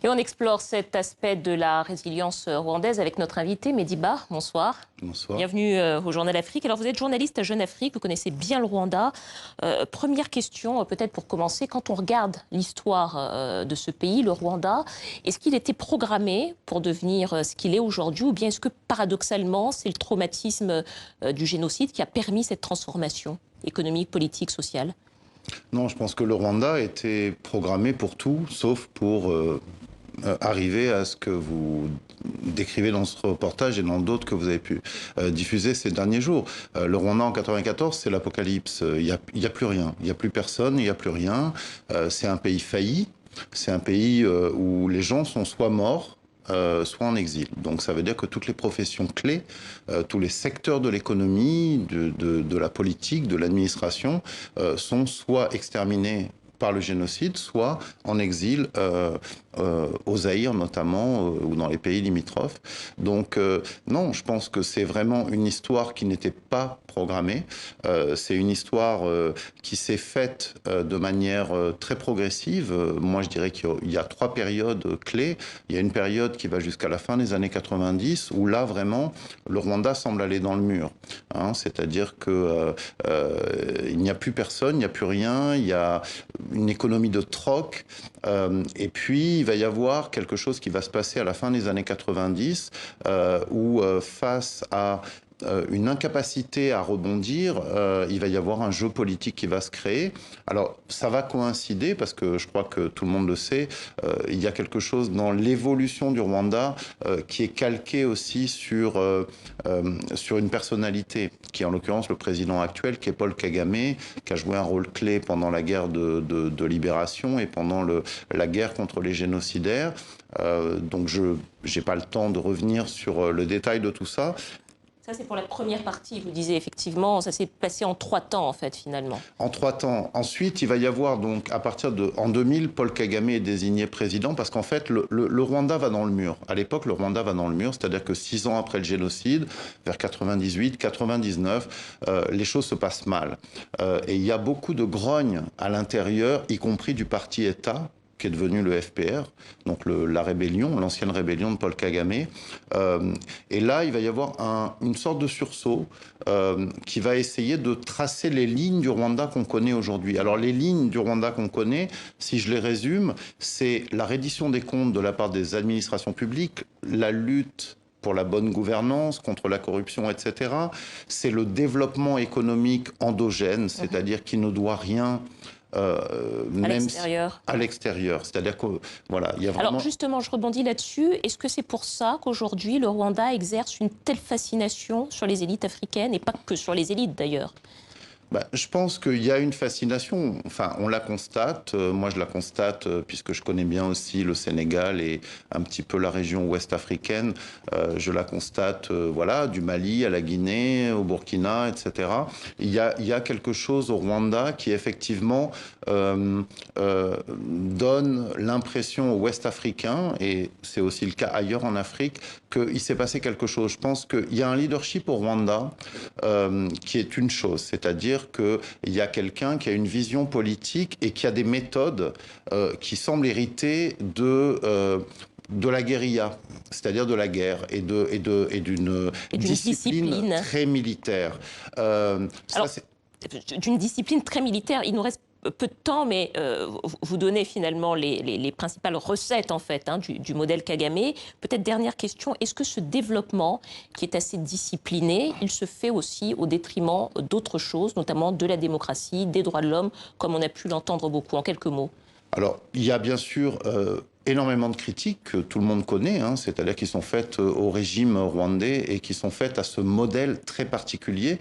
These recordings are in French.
Et on explore cet aspect de la résilience rwandaise avec notre invité, Mehdi Ba. Bonsoir. Bonsoir. Bienvenue au Journal Afrique. Alors vous êtes journaliste à Jeune Afrique, vous connaissez bien le Rwanda. Première question, peut-être pour commencer, quand on regarde l'histoire de ce pays, le Rwanda, est-ce qu'il était programmé pour devenir ce qu'il est aujourd'hui, ou bien est-ce que paradoxalement c'est le traumatisme du génocide qui a permis cette transformation économique, politique, sociale? Non, je pense que le Rwanda était programmé pour tout, sauf pour arriver à ce que vous décrivez dans ce reportage et dans d'autres que vous avez pu diffuser ces derniers jours. Le Rwanda en 94, c'est l'apocalypse. Il y a plus rien. Il n'y a plus personne, il n'y a plus rien. C'est un pays failli. C'est un pays où les gens sont soit morts, soit en exil. Donc ça veut dire que toutes les professions clés, tous les secteurs de l'économie, de la politique, de l'administration, sont soit exterminés par le génocide, soit en exil au Zaïre notamment, ou dans les pays limitrophes. Donc non, je pense que c'est vraiment une histoire qui n'était pas programmée. C'est une histoire qui s'est faite de manière très progressive. Moi, je dirais qu'il y a trois périodes clés. Il y a une période qui va jusqu'à la fin des années 90, où là, vraiment, le Rwanda semble aller dans le mur. Hein, c'est-à-dire que il n'y a plus personne, il n'y a plus rien, il y a une économie de troc, et puis il va y avoir quelque chose qui va se passer à la fin des années 90, où face à une incapacité à rebondir, il va y avoir un jeu politique qui va se créer. Alors, ça va coïncider, parce que je crois que tout le monde le sait, il y a quelque chose dans l'évolution du Rwanda qui est calqué aussi sur une personnalité, qui est en l'occurrence le président actuel, qui est Paul Kagame, qui a joué un rôle clé pendant la guerre de libération et pendant la guerre contre les génocidaires. Donc, je n'ai pas le temps de revenir sur le détail de tout ça. Ça, c'est pour la première partie. Vous disiez effectivement, ça s'est passé en 3 temps, en fait, finalement. En 3 temps. Ensuite, il va y avoir, donc, à partir de... En 2000, Paul Kagame est désigné président parce qu'en fait, le Rwanda va dans le mur. À l'époque, le Rwanda va dans le mur, c'est-à-dire que 6 ans après le génocide, vers 98, 99, les choses se passent mal. Et il y a beaucoup de grogne à l'intérieur, y compris du parti État, qui est devenu le FPR, donc la rébellion, l'ancienne rébellion de Paul Kagame. Et là, il va y avoir une sorte de sursaut qui va essayer de tracer les lignes du Rwanda qu'on connaît aujourd'hui. Alors, les lignes du Rwanda qu'on connaît, si je les résume, c'est la reddition des comptes de la part des administrations publiques, la lutte pour la bonne gouvernance, contre la corruption, etc. C'est le développement économique endogène, c'est-à-dire qui ne doit rien même à l'extérieur. C'est-à-dire que voilà, il y a vraiment... Alors justement, je rebondis là-dessus. Est-ce que c'est pour ça qu'aujourd'hui le Rwanda exerce une telle fascination sur les élites africaines, et pas que sur les élites d'ailleurs? Je pense qu'il y a une fascination, enfin on la constate, moi je la constate puisque je connais bien aussi le Sénégal et un petit peu la région ouest africaine, je la constate voilà, du Mali à la Guinée, au Burkina, etc. Il y a quelque chose au Rwanda qui effectivement donne l'impression aux ouest africains, et c'est aussi le cas ailleurs en Afrique, qu'il s'est passé quelque chose. Je pense qu'il y a un leadership au Rwanda qui est une chose, c'est-à-dire qu'il y a quelqu'un qui a une vision politique et qui a des méthodes qui semblent hériter de la guérilla, c'est-à-dire de la guerre, et d'une discipline très militaire. D'une discipline très militaire, il nous reste peu de temps, mais vous donnez finalement les principales recettes en fait, hein, du modèle Kagame. Peut-être dernière question, est-ce que ce développement qui est assez discipliné, il se fait aussi au détriment d'autres choses, notamment de la démocratie, des droits de l'homme, comme on a pu l'entendre beaucoup? En quelques mots. Alors, il y a bien sûr énormément de critiques que tout le monde connaît, hein, c'est-à-dire qui sont faites au régime rwandais et qui sont faites à ce modèle très particulier.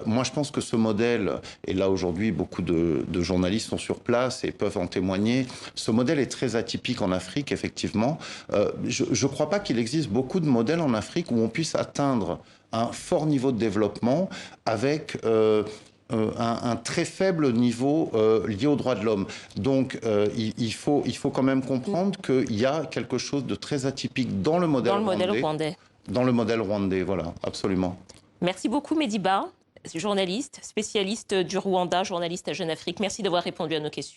Moi, je pense que ce modèle, et là aujourd'hui, beaucoup de journalistes sont sur place et peuvent en témoigner, ce modèle est très atypique en Afrique, effectivement. Je ne crois pas qu'il existe beaucoup de modèles en Afrique où on puisse atteindre un fort niveau de développement avec... un très faible niveau lié aux droits de l'homme. Donc, il faut quand même comprendre qu'il y a quelque chose de très atypique dans le modèle rwandais. Dans le modèle rwandais, voilà, absolument. Merci beaucoup, Mehdi Ba, journaliste, spécialiste du Rwanda, journaliste à Jeune Afrique. Merci d'avoir répondu à nos questions.